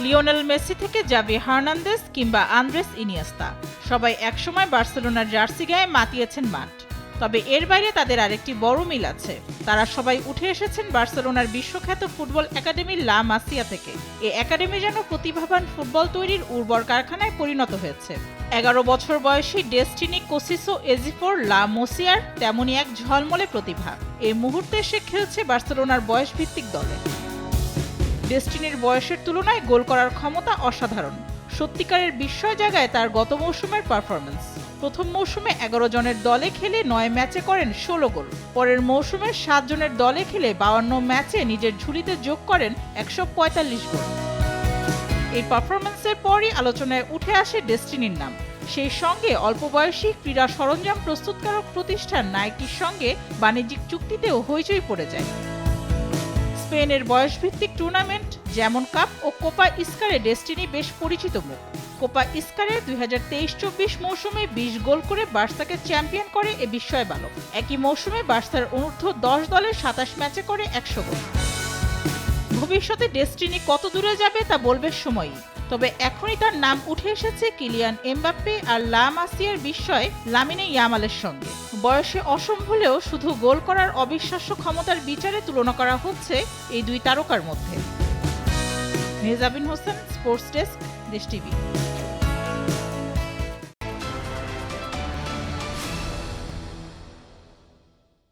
Lionel Messi থেকে Xavi Hernandez কিংবা Andres Iniesta সবাই একসময় বার্সেলোনার জার্সি গায়ে মাতিয়েছেন মাঠ। তবে এর বাইরে তাদের আরেকটি বড় মিল আছে। তারা সবাই উঠে এসেছেন বার্সেলোনার বিশ্বখ্যাত ফুটবল একাডেমি লা মাসিয়া থেকে। এই একাডেমি যেন প্রতিভাবান ফুটবল তৈরির উর্বর কারখানায় পরিণত হয়েছে। 11 বছর বয়সী ডেস্টিনি কোসিসো এজিফোর লা মসিয়ার তেমনই এক ঝলমলে প্রতিভা। এই মুহূর্তে সে খেলছে বার্সেলোনার বয়সভিত্তিক দলে। ডেস্টিনির বয়সের তুলনায় গোল করার ক্ষমতা অসাধারণ। সত্যিকারের বিস্ময় জাগায় তার গত মৌসুমের পারফরম্যান্স। প্রথম মৌসুমে 11 জনের দলে খেলে 9 ম্যাচে করেন 16 গোল। পরের মৌসুমে 7 জনের দলে খেলে 52 ম্যাচে নিজের ঝুলিতে যোগ করেন 145 গোল। এই পারফরম্যান্সের পরই আলোচনায় উঠে আসে ডেস্টিনির নাম। সেই সঙ্গে অল্প বয়সী ক্রীড়া সরঞ্জাম প্রস্তুতকারক প্রতিষ্ঠান নাইকির সঙ্গে বাণিজ্যিক চুক্তিতেও হইচই পড়ে যায়। স্পেনের বয়সভিত্তিক টুর্নামেন্ট যেমন কাপ ও কোপা ইস্কারে ডেস্টিনি বেশ পরিচিত মুখ। কোপা ইস্কারে 2023-24 মৌসুমে 20 গোল করে বার্সাকে চ্যাম্পিয়ন করে এ বিস্ময় বালক। একই মৌসুমে বার্সার অনূর্ধ্ব 10 দলের 27 ম্যাচে করে 100 গোল। ভবিষ্যতে ডেস্টিনি কত দূরে যাবে তা বলবে সময়ই। তবে এখনই তার নাম উঠে এসেছে কিলিয়ান এমবাপ্পে আর লা মাসিয়ার বিস্ময় লামিনে ইয়ামালের সঙ্গে। বয়সে অসম হলেও শুধু গোল করার অবিশ্বাস্য ক্ষমতার বিচারে তুলনা করা হচ্ছে এই দুই তারকার মধ্যে। মেহজাবিন হোসেন, স্পোর্টস ডেস্ক, দেশ টিভি।